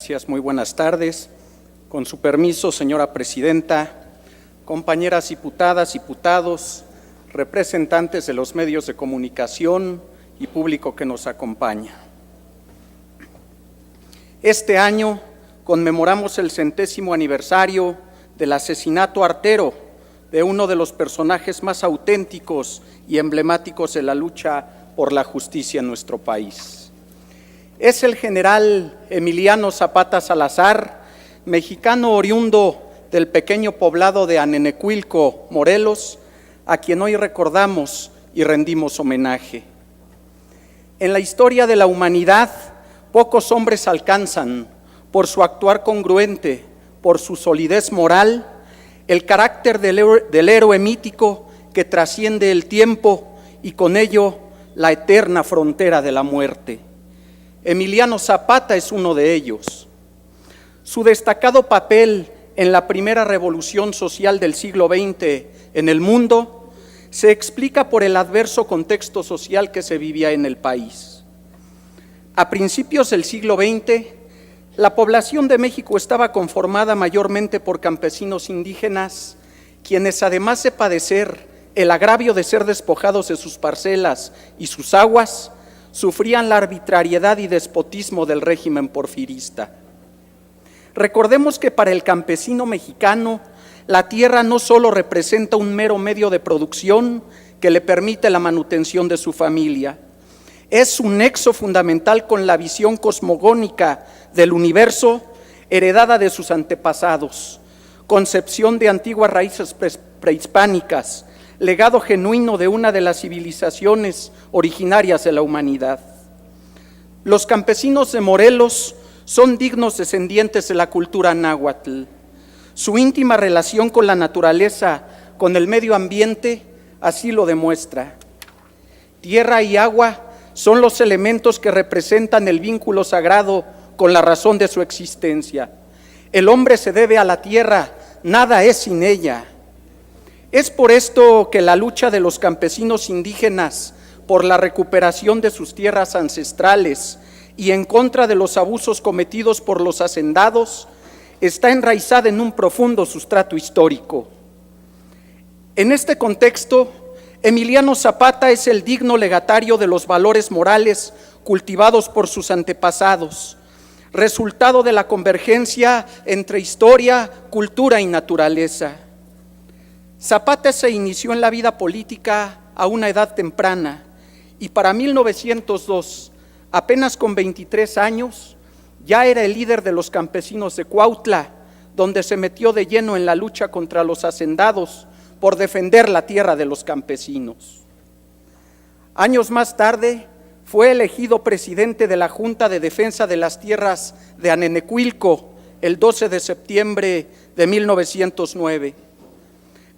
Gracias, muy buenas tardes. Con su permiso, señora presidenta, compañeras diputadas, diputados, representantes de los medios de comunicación y público que nos acompaña. Este año conmemoramos el 100º aniversario del asesinato artero de uno de los personajes más auténticos y emblemáticos de la lucha por la justicia en nuestro país. Es el general Emiliano Zapata Salazar, mexicano oriundo del pequeño poblado de Anenecuilco, Morelos, a quien hoy recordamos y rendimos homenaje. En la historia de la humanidad, pocos hombres alcanzan, por su actuar congruente, por su solidez moral, el carácter del héroe mítico que trasciende el tiempo y con ello la eterna frontera de la muerte. Emiliano Zapata es uno de ellos. Su destacado papel en la primera revolución social del siglo XX en el mundo se explica por el adverso contexto social que se vivía en el país. A principios del siglo XX, la población de México estaba conformada mayormente por campesinos indígenas, quienes además de padecer el agravio de ser despojados de sus parcelas y sus aguas, sufrían la arbitrariedad y despotismo del régimen porfirista. Recordemos que para el campesino mexicano, la tierra no solo representa un mero medio de producción que le permite la manutención de su familia, es un nexo fundamental con la visión cosmogónica del universo heredada de sus antepasados, concepción de antiguas raíces prehispánicas, legado genuino de una de las civilizaciones originarias de la humanidad. Los campesinos de Morelos son dignos descendientes de la cultura náhuatl. Su íntima relación con la naturaleza, con el medio ambiente, así lo demuestra. Tierra y agua son los elementos que representan el vínculo sagrado con la razón de su existencia. El hombre se debe a la tierra, nada es sin ella. Es por esto que la lucha de los campesinos indígenas por la recuperación de sus tierras ancestrales y en contra de los abusos cometidos por los hacendados está enraizada en un profundo sustrato histórico. En este contexto, Emiliano Zapata es el digno legatario de los valores morales cultivados por sus antepasados, resultado de la convergencia entre historia, cultura y naturaleza. Zapata se inició en la vida política a una edad temprana y para 1902, apenas con 23 años, ya era el líder de los campesinos de Cuautla, donde se metió de lleno en la lucha contra los hacendados por defender la tierra de los campesinos. Años más tarde, fue elegido presidente de la Junta de Defensa de las Tierras de Anenecuilco el 12 de septiembre de 1909.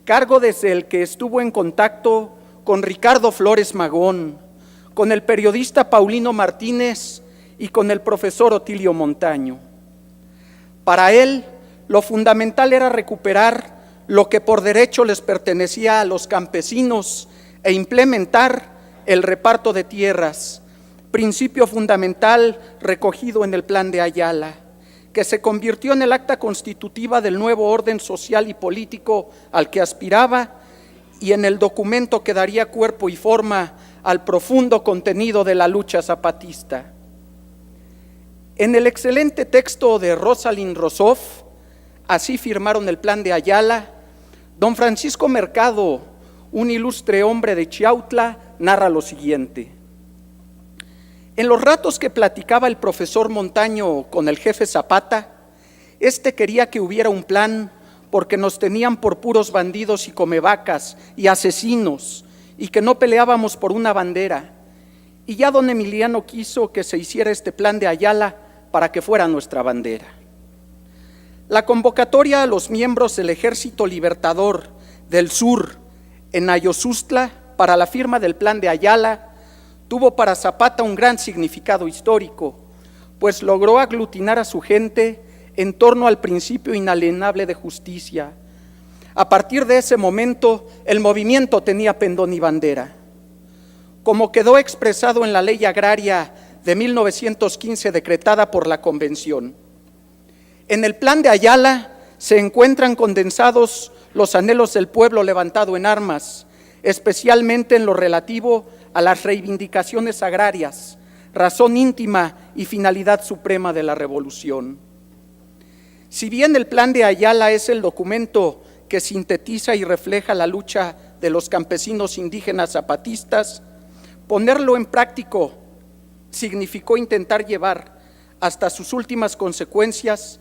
Cargo desde el que estuvo en contacto con Ricardo Flores Magón, con el periodista Paulino Martínez y con el profesor Otilio Montaño. Para él, lo fundamental era recuperar lo que por derecho les pertenecía a los campesinos e implementar el reparto de tierras, principio fundamental recogido en el Plan de Ayala, que se convirtió en el acta constitutiva del nuevo orden social y político al que aspiraba y en el documento que daría cuerpo y forma al profundo contenido de la lucha zapatista. En el excelente texto de Rosalind Rousseau, así firmaron el Plan de Ayala, don Francisco Mercado, un ilustre hombre de Chiautla, narra lo siguiente. En los ratos que platicaba el profesor Montaño con el jefe Zapata, este quería que hubiera un plan porque nos tenían por puros bandidos y comevacas y asesinos y que no peleábamos por una bandera. Y ya don Emiliano quiso que se hiciera este Plan de Ayala para que fuera nuestra bandera. La convocatoria a los miembros del Ejército Libertador del Sur en Ayozustla para la firma del Plan de Ayala tuvo para Zapata un gran significado histórico, pues logró aglutinar a su gente en torno al principio inalienable de justicia. A partir de ese momento, el movimiento tenía pendón y bandera. Como quedó expresado en la Ley Agraria de 1915 decretada por la Convención, En el Plan de Ayala se encuentran condensados los anhelos del pueblo levantado en armas, especialmente en lo relativo a las reivindicaciones agrarias, razón íntima y finalidad suprema de la revolución. Si bien el Plan de Ayala es el documento que sintetiza y refleja la lucha de los campesinos indígenas zapatistas, ponerlo en práctico significó intentar llevar hasta sus últimas consecuencias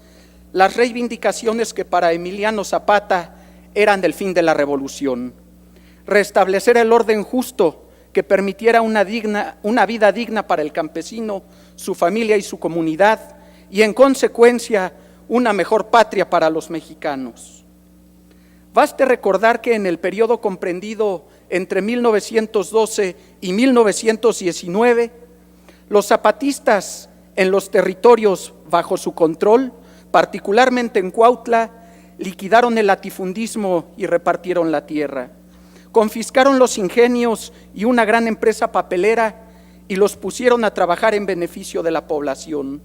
las reivindicaciones que para Emiliano Zapata eran el fin de la revolución: restablecer el orden justo que permitiera una vida digna para el campesino, su familia y su comunidad, y en consecuencia una mejor patria para los mexicanos. Baste recordar que en el periodo comprendido entre 1912 y 1919, los zapatistas en los territorios bajo su control, particularmente en Cuautla, liquidaron el latifundismo y repartieron la tierra. Confiscaron los ingenios y una gran empresa papelera y los pusieron a trabajar en beneficio de la población.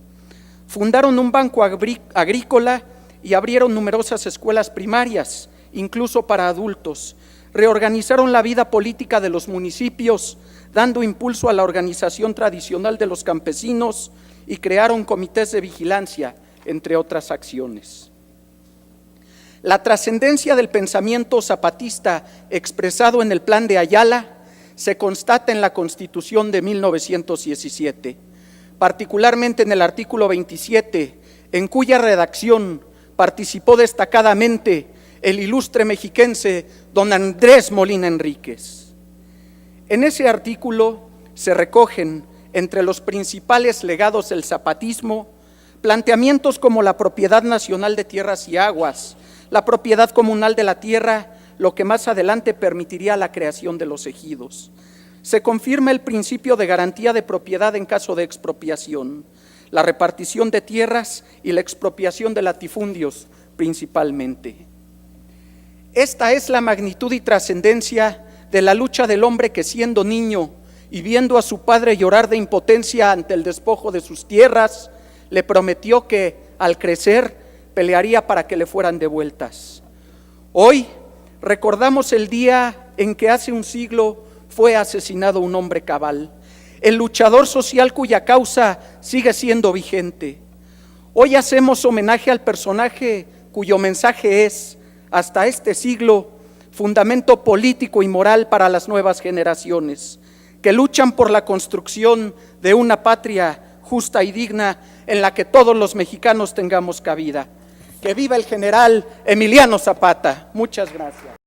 Fundaron un banco agrícola y abrieron numerosas escuelas primarias, incluso para adultos. Reorganizaron la vida política de los municipios, dando impulso a la organización tradicional de los campesinos, y crearon comités de vigilancia, entre otras acciones. La trascendencia del pensamiento zapatista expresado en el Plan de Ayala se constata en la Constitución de 1917, particularmente en el artículo 27, en cuya redacción participó destacadamente el ilustre mexiquense don Andrés Molina Enríquez. En ese artículo se recogen, entre los principales legados del zapatismo, planteamientos como la propiedad nacional de tierras y aguas, la propiedad comunal de la tierra, lo que más adelante permitiría la creación de los ejidos. Se confirma el principio de garantía de propiedad en caso de expropiación, la repartición de tierras y la expropiación de latifundios principalmente. Esta es la magnitud y trascendencia de la lucha del hombre que, siendo niño y viendo a su padre llorar de impotencia ante el despojo de sus tierras, le prometió que al crecer pelearía para que le fueran devueltas. Hoy recordamos el día en que hace un siglo fue asesinado un hombre cabal, el luchador social cuya causa sigue siendo vigente. Hoy hacemos homenaje al personaje cuyo mensaje es, hasta este siglo, fundamento político y moral para las nuevas generaciones, que luchan por la construcción de una patria justa y digna en la que todos los mexicanos tengamos cabida. ¡Que viva el general Emiliano Zapata! Muchas gracias.